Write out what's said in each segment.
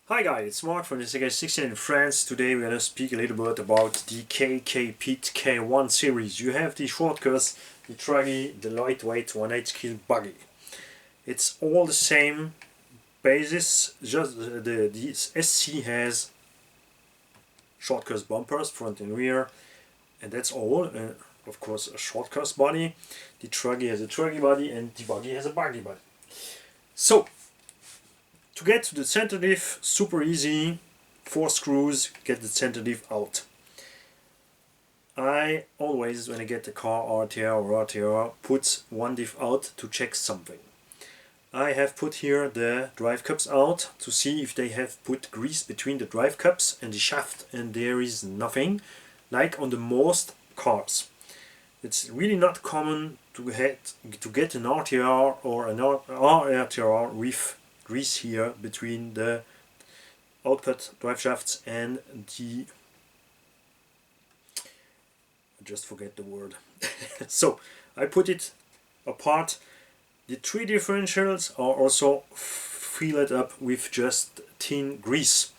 Hi guys, it's Mark from the Kkpit in France. Today we're going to speak a little bit about the Kkpit K1 series. You have the shortcuts, the truggy, the lightweight 1/8 kg buggy. It's all the same basis, just the SC has shortcuts bumpers, front and rear, and that's all. Of course a shortcuts body, the truggy has a truggy body and the buggy has a buggy body. So, to get to the center diff, super easy, 4 screws, get the center diff out. I always, when I get the car RTR or RTR, put one diff out to check something. I have put here the drive cups out to see if they have put grease between the drive cups and the shaft, and there is nothing, like on the most cars. It's really not common to get an RTR or an RTR with grease here between the output drive shafts and the, I just forget the word. So I put it apart. The 3 differentials are also filled up with just thin grease.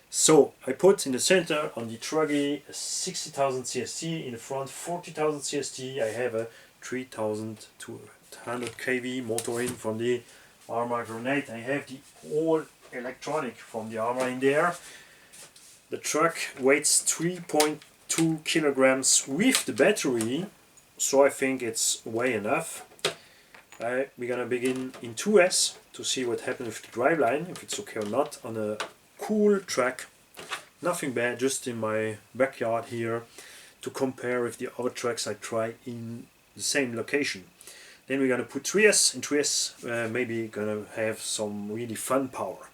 So I put in the center on the truggy 60,000 CST, in the front 40,000 CST. I have a 3,200 kV motor in from the Arma grenade. I have the all electronic from the Arma in there. The truck weighs 3.2 kilograms with the battery, so I think it's way enough. We're gonna begin in 2S to see what happens with the driveline, if it's okay or not, on a cool track. Nothing bad, just in my backyard here, to compare with the other tracks I try in the same location. Then we're gonna put 3S. In 3S, maybe gonna have some really fun power.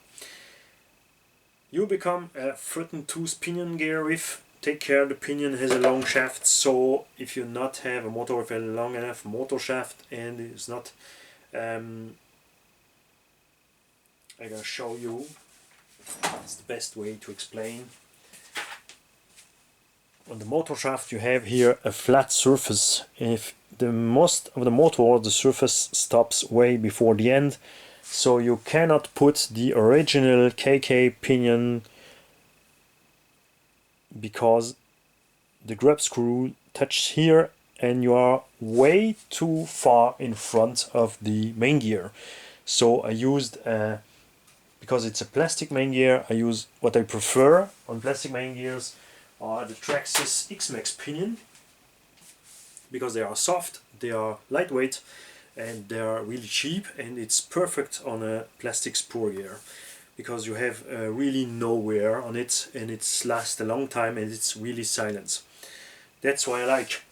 You become a 13-tooth pinion gear with. Take care, the pinion has a long shaft, so if you not have a motor with a long enough motor shaft and it's not, I'm gonna show you. It's the best way to explain. On the motor shaft you have here a flat surface. If the most of the motor, the surface stops way before the end, so you cannot put the original KK pinion because the grub screw touches here and you are way too far in front of the main gear. So I used because it's a plastic main gear, I use what I prefer on plastic main gears are the Traxxas X-Max pinion, because they are soft, they are lightweight, and they are really cheap, and it's perfect on a plastic spur gear because you have really no wear on it and it lasts a long time and it's really silent. That's why I like.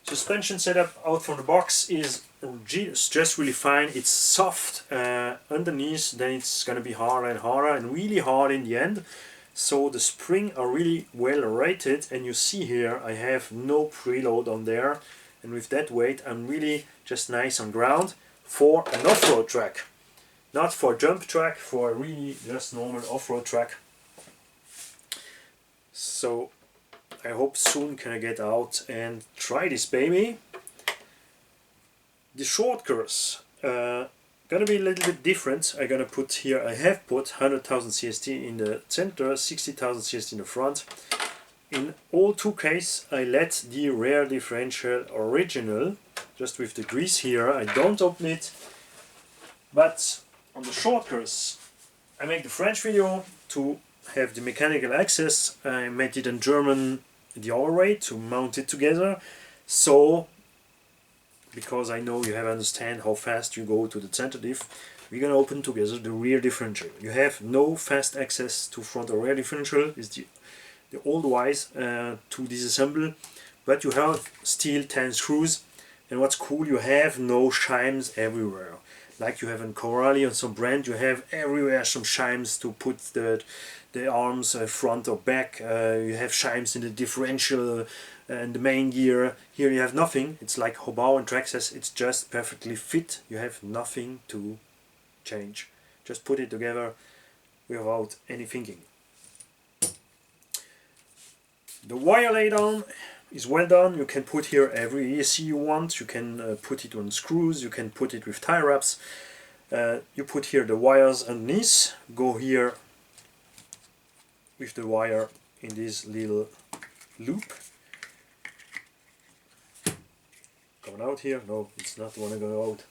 Suspension setup out from the box is just really fine. It's soft underneath, then it's gonna be harder and harder and really hard in the end. So the springs are really well rated, and you see here I have no preload on there, and with that weight I'm really just nice on ground for an off-road track. Not for a jump track, for a really just normal off-road track. So I hope soon can I get out and try this baby. The shortcuts gonna be a little bit different. I'm gonna put here, I have put 100,000 CST in the center, 60,000 CST in the front. In all 2 cases I let the rear differential original, just with the grease here. I don't open it, but on the shortcuts I make the French video to have the mechanical access. I made it in German the other way to mount it together, so because I know you have to understand how fast you go to the center diff, we're gonna open together the rear differential. You have no fast access to front or rear differential, it's the old wise to disassemble, but you have still 10 screws, and what's cool, you have no shimes everywhere. Like you have in Corelli or some brand, you have everywhere some shimes to put the arms front or back. You have shimes in the differential and the main gear. Here you have nothing. It's like Hobau and Traxxas. It's just perfectly fit. You have nothing to change. Just put it together without any thinking. The wire laydown is well done. You can put here every ESC you want. You can put it on screws. You can put it with tie wraps. You put here the wires underneath. Go here with the wire in this little loop. Going out here? No, it's not want to go out.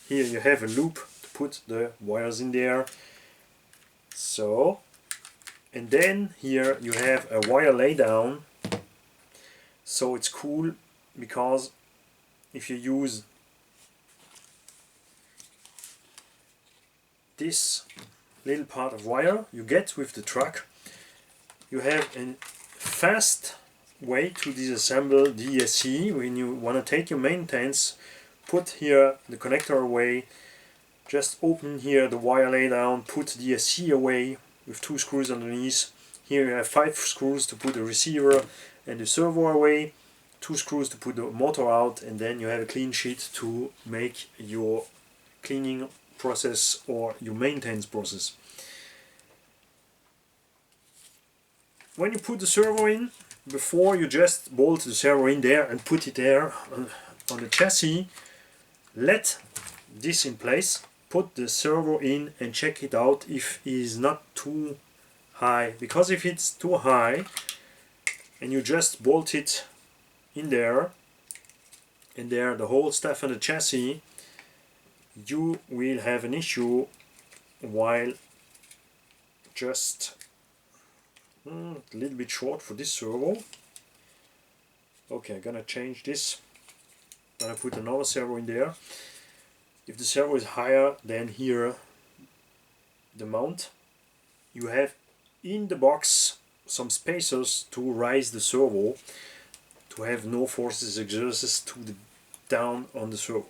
Here you have a loop to put the wires in there. So, and then here you have a wire laydown. So it's cool because if you use this little part of wire you get with the truck, you have a fast way to disassemble the ESC. When you want to take your maintenance, put here the connector away, just open here the wire laydown, put the ESC away with 2 screws underneath. Here you have 5 screws to put the receiver and the servo away, 2 screws to put the motor out, and then you have a clean sheet to make your cleaning process or your maintenance process. When you put the servo in, before you just bolt the servo in there and put it there on the chassis, let this in place, put the servo in and check it out if it is not too high, because if it's too high and you just bolt it in there and there the whole stuff on the chassis, you will have an issue while just a little bit short for this servo. Okay, I'm gonna change this. I'm gonna put another servo in there. If the servo is higher than here the mount, you have in the box some spacers to raise the servo to have no forces exerted to the down on the servo.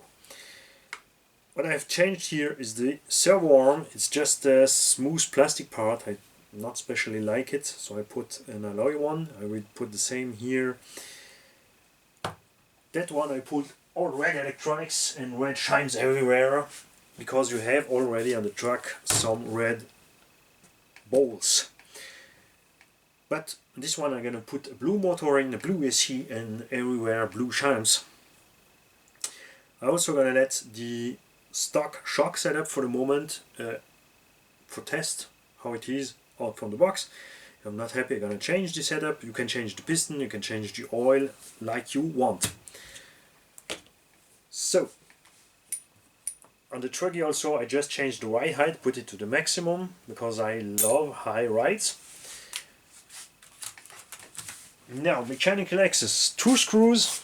What I have changed here is the servo arm. It's just a smooth plastic part. I not especially like it, so I put an alloy one. I will put the same here. That one I put all red electronics and red shines everywhere, because you have already on the truck some red balls. But this one I'm gonna put a blue motor in, a blue ESC, and everywhere blue shines. I'm also gonna let the stock shock setup for the moment for test how it is out from the box. If I'm not happy, I'm gonna change the setup. You can change the piston, you can change the oil like you want. So on the truggy also I just changed the ride height, put it to the maximum because I love high rides. Now mechanical access, 2 screws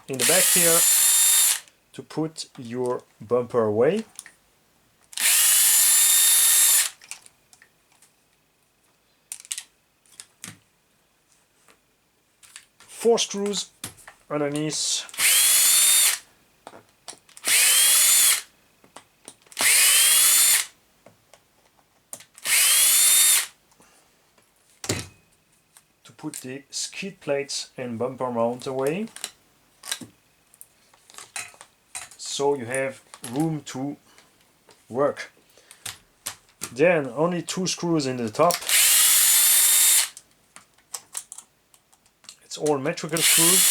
in the back here to put your bumper away. Four screws underneath. To put the skid plates and bumper mount away. So you have room to work. Then only 2 screws in the top. It's all metrical screws.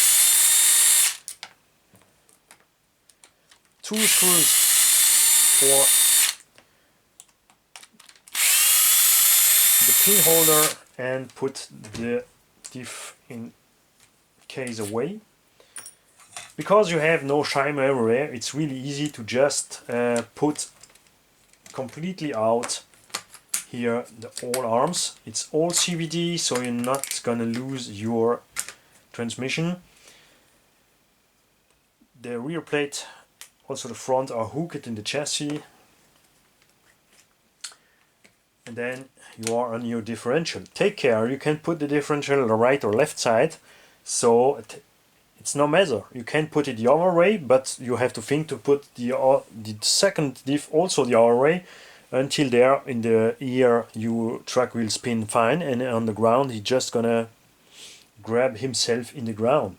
2 screws for the pin holder and put the diff in case away. Because you have no shine everywhere, it's really easy to just put completely out here the all arms. It's all CVD, so you're not gonna lose your transmission. The rear plate, also the front, are hooked in the chassis. And then you are on your differential. Take care, you can put the differential on the right or left side, so it's no matter. You can put it the other way, but you have to think to put the second diff also the other way, until there in the ear your truck will spin fine, and on the ground he's just gonna grab himself in the ground,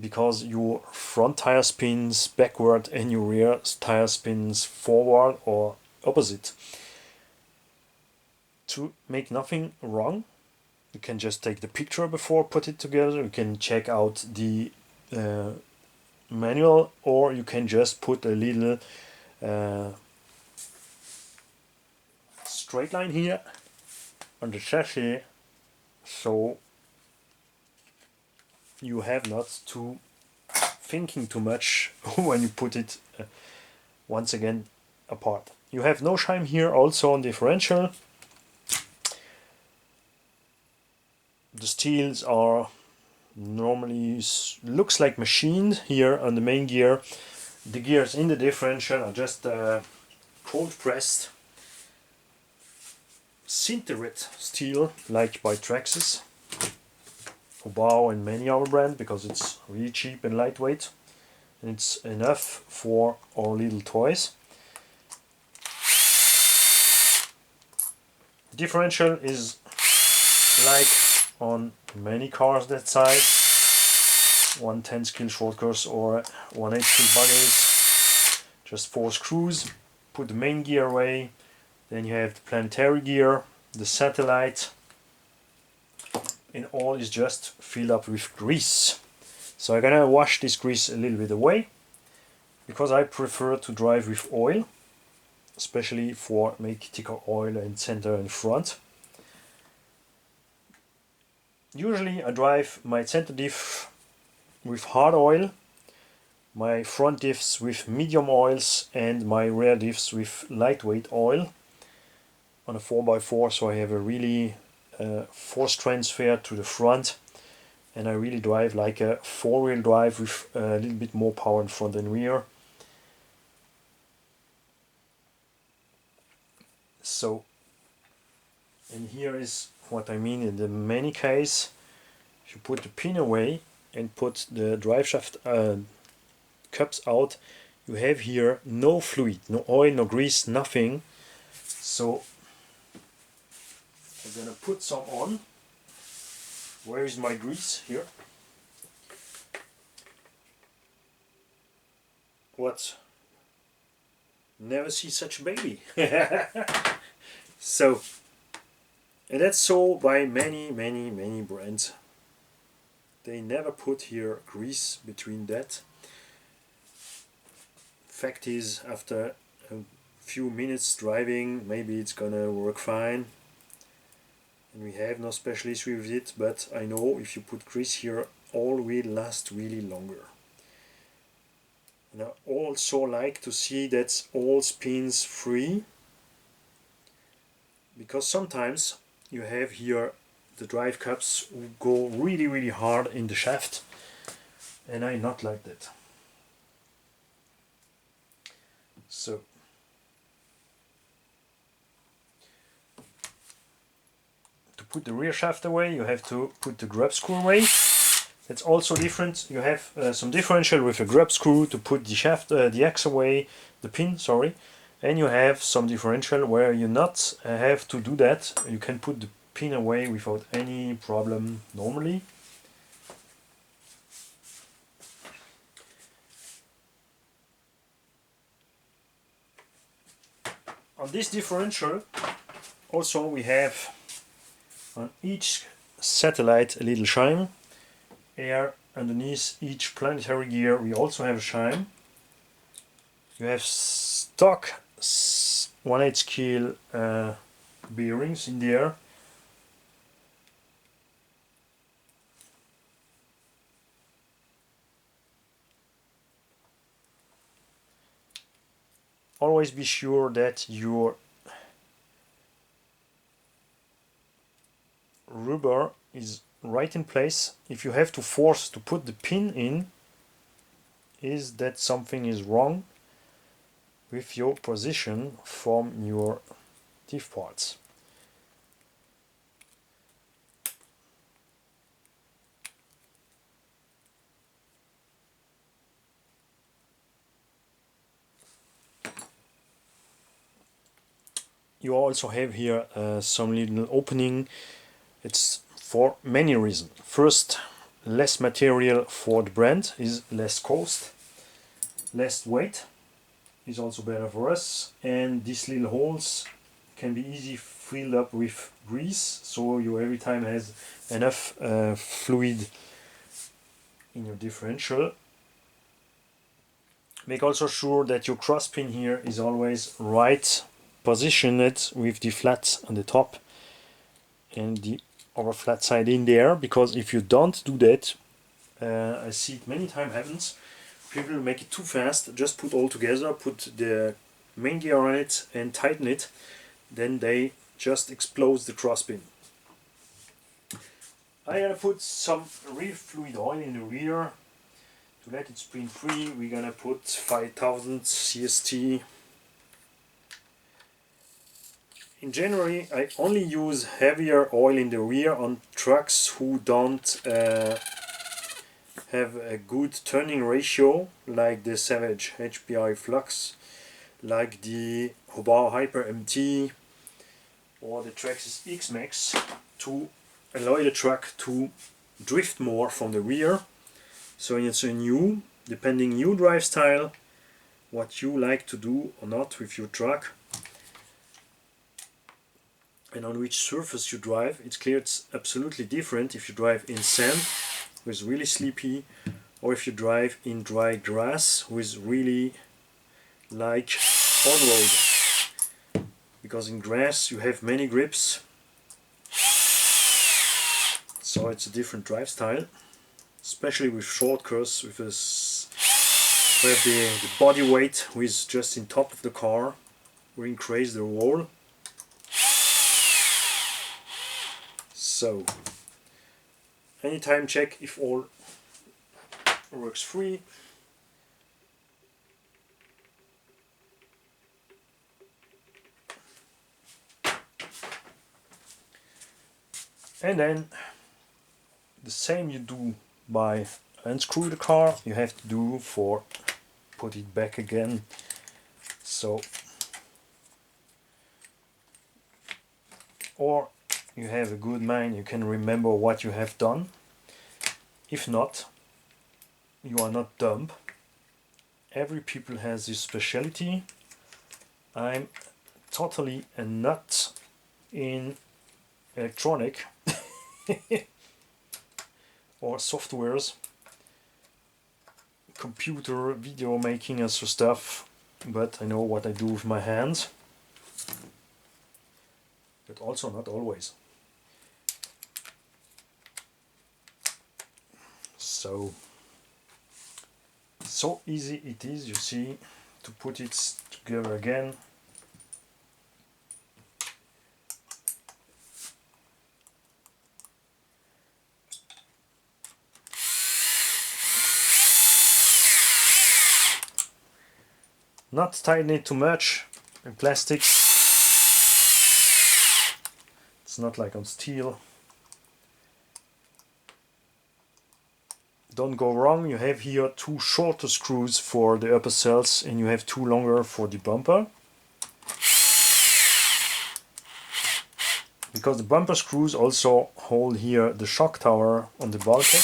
because your front tire spins backward and your rear tire spins forward or opposite. To make nothing wrong, you can just take the picture before put it together. You can check out the manual, or you can just put a little straight line here on the chassis, so you have not to thinking too much when you put it once again apart. You have no shine here also on differential. The steels are normally looks like machined here on the main gear. The gears in the differential are just cold pressed sinterite steel, like by Traxxas, Obao and many other brands, because it's really cheap and lightweight, and it's enough for our little toys. Differential is like on many cars that size, 110 skill short course or 1/8 skill buggies, just 4 screws. Put the main gear away, then you have the planetary gear, the satellite, and all is just filled up with grease. So I'm gonna wash this grease a little bit away, because I prefer to drive with oil, especially for make thicker oil and center and front. Usually I drive my center diff with hard oil, my front diffs with medium oils, and my rear diffs with lightweight oil on a 4x4, so I have a really force transfer to the front, and I really drive like a four-wheel drive with a little bit more power in front and rear. So, and here is what I mean in the many case. If you put the pin away and put the drive shaft cups out, you have here no fluid, no oil, no grease, nothing. So I'm gonna put some on. Where is my grease? Here. What? Never see such a baby. So, and that's sold by many brands. They never put here grease between that. Fact is, after a few minutes driving, maybe it's gonna work fine. And we have no special issue with it, but I know if you put grease here, all will last really longer. And I also like to see that all spins free, because sometimes you have here the drive cups who go really hard in the shaft, and I not like that. So to put the rear shaft away, you have to put the grub screw away. It's also different. You have some differential with a grub screw to put the shaft, the X away, the pin, sorry, and you have some differential where you not have to do that. You can put the pin away without any problem normally. On this differential, also we have on each satellite a little shine. Here underneath each planetary gear we also have a shine. You have stock 1/8 scale bearings in there. Always be sure that your rubber is right in place. If you have to force to put the pin in, is that something is wrong with your position from your diff parts. You also have here some little opening. It's for many reasons. First, less material for the brand is less cost, less weight is also better for us, and these little holes can be easy filled up with grease, so you every time has enough fluid in your differential. Make also sure that your cross pin here is always right positioned with the flat on the top. and the other flat side in there, because if you don't do that, I see it many times happens, people make it too fast, just put all together, put the main gear on it and tighten it, then they just explode the crosspin. I'm gonna put some real fluid oil in the rear to let it spin free. We're gonna put 5000 CST. In general, I only use heavier oil in the rear on trucks who don't have a good turning ratio, like the Savage HPI Flux, like the Hobart Hyper MT or the Traxxas X-Max, to allow the truck to drift more from the rear. So it's a new, depending new drive style, what you like to do or not with your truck, and on which surface you drive. It's clear it's absolutely different if you drive in sand, with really sleepy, or if you drive in dry grass with really like on road, because in grass you have many grips, so it's a different drive style, especially with short curves, with this, where the body weight is just in top of the car will increase the roll. So anytime check if all works free. And then the same you do by unscrew the car, you have to do for put it back again. So, or you have a good mind, you can remember what you have done. If not, you are not dumb. Every people has this specialty. I'm totally a nut in electronic or softwares, computer, video making and so stuff, but I know what I do with my hands, but also not always. So easy it is, you see, to put it together again. Not tighten it too much in plastic. It's not like on steel. Don't go wrong, you have here two shorter screws for the upper cells and you have two longer for the bumper. Because the bumper screws also hold here the shock tower on the bulkhead.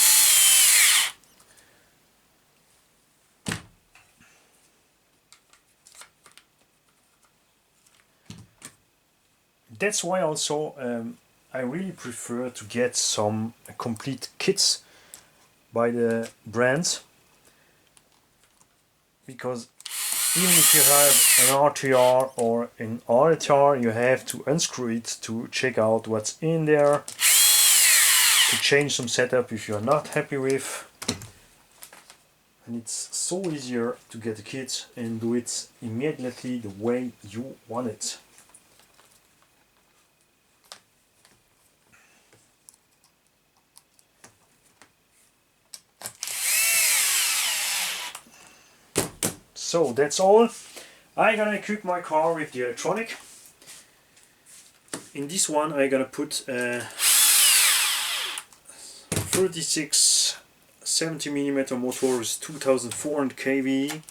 That's why also I really prefer to get some complete kits by the brands, because even if you have an RTR or an RTR, you have to unscrew it to check out what's in there, to change some setup if you're not happy with. And it's so easier to get a kit and do it immediately the way you want it. So that's all. I'm gonna equip my car with the electronic. In this one I'm gonna put a 36 70mm motor with 2400 kV.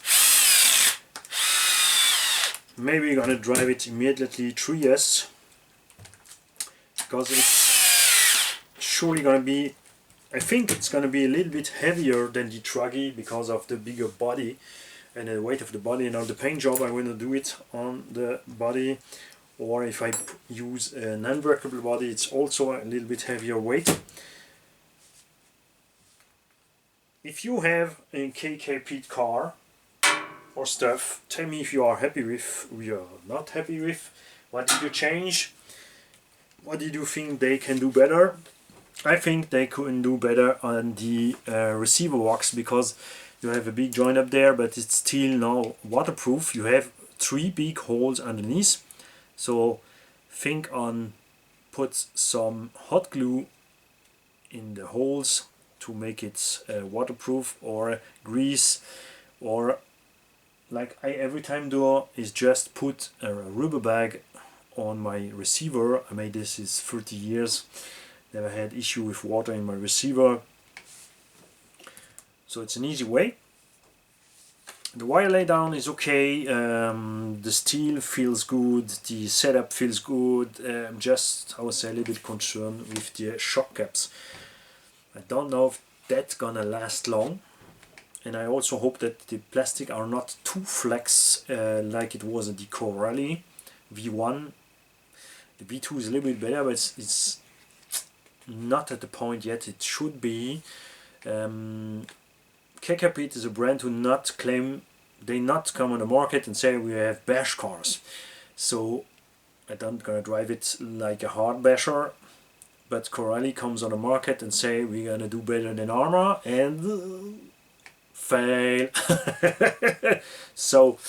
Maybe I'm gonna drive it immediately 3 years, because it's surely gonna be, I think it's gonna be a little bit heavier than the Truggy because of the bigger body and the weight of the body. And on the paint job I want to do it on the body, or if I use an unworkable body, it's also a little bit heavier weight. If you have a Kkpit car or stuff, tell me if you are happy with, or you're not happy with. What did you change? what do you think they can do better? I think they can do better on the receiver box, because you have a big joint up there, but it's still now waterproof. You have 3 big holes underneath, so think on put some hot glue in the holes to make it waterproof, or grease, or like I every time do is just put a rubber bag on my receiver. I made this is 30 years, never had issue with water in my receiver, so it's an easy way. The wire laydown is okay, the steel feels good, the setup feels good. Just I would say a little bit concerned with the shock caps. I don't know if that's gonna last long, and I also hope that the plastic are not too flex like it was at the Corelli V1. The V2 is a little bit better, but it's not at the point yet it should be. Kkpit is a brand who not claim, they not come on the market and say we have bash cars. So I don't gonna drive it like a hard basher, but Corelli comes on the market and say we're gonna do better than Arma, and fail. So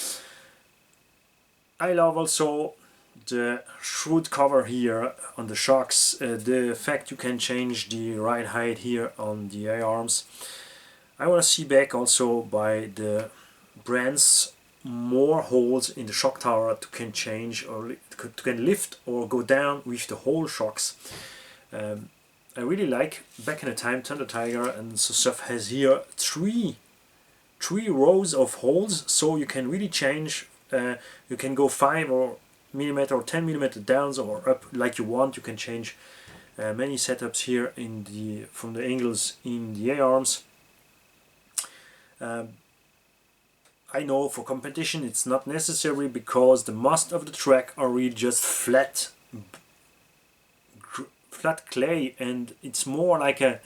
I love also the shroud cover here on the shocks, the fact you can change the ride height here on the A-arms. I want to see back also by the brands more holes in the shock tower to can change or to can lift or go down with the whole shocks. I really like back in the time Thunder Tiger and so stuff has here three rows of holes, so you can really change. You can go 5 or millimeter or 10 millimeter down or up like you want. You can change many setups here in the from the angles in the A-arms. I know for competition it's not necessary, because the most of the track are really just flat clay, and it's more like a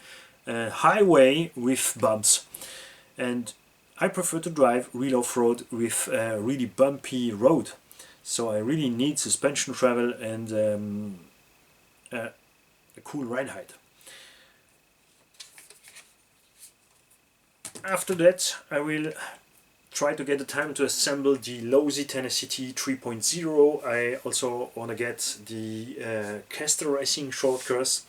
highway with bumps, and I prefer to drive real off-road with a really bumpy road, so I really need suspension travel and a cool ride height. After that I will try to get the time to assemble the Losi Tennessee 3.0. I also want to get the caster racing short course.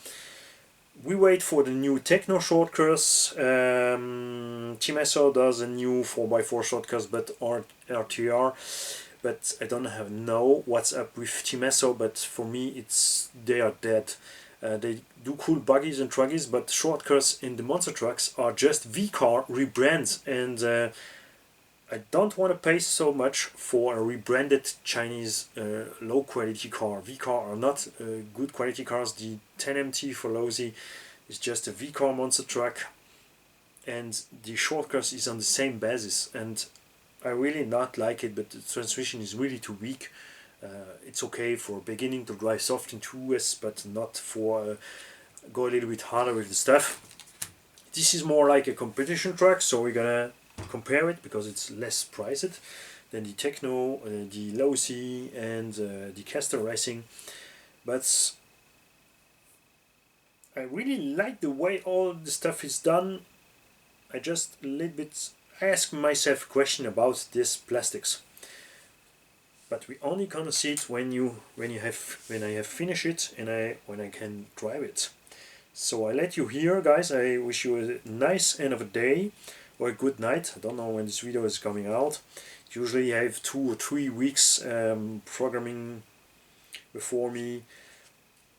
We wait for the new Techno short course. Timesso does a new 4x4 short course, but RTR. But I don't know what's up with Timesso. But for me, they are dead. They do cool buggies and truggies, but short course in the monster trucks are just V-car rebrands, and I don't want to pay so much for a rebranded Chinese low quality car. V-car are not good quality cars. The 10MT for Losi is just a V-car monster truck, and the short course is on the same basis, and I really not like it, but the transmission is really too weak. It's okay for beginning to drive soft in 2S, but not for go a little bit harder with the stuff. This is more like a competition track, so we're gonna compare it because it's less priced than the Techno, the Losi, and the Caster Racing. But I really like the way all the stuff is done. I just a little bit ask myself a question about this plastics. But we only gonna see it when I have finished it and when I can drive it. So I let you here, guys. I wish you a nice end of a day or a good night. I don't know when this video is coming out. Usually I have 2 or 3 weeks programming before me.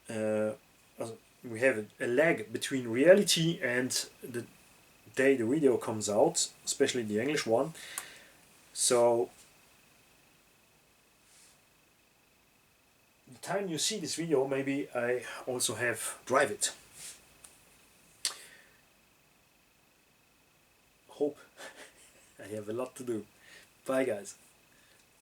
We have a lag between reality and the day the video comes out, especially the English one. So the time you see this video, maybe I also have drive it. Hope I have a lot to do. Bye guys.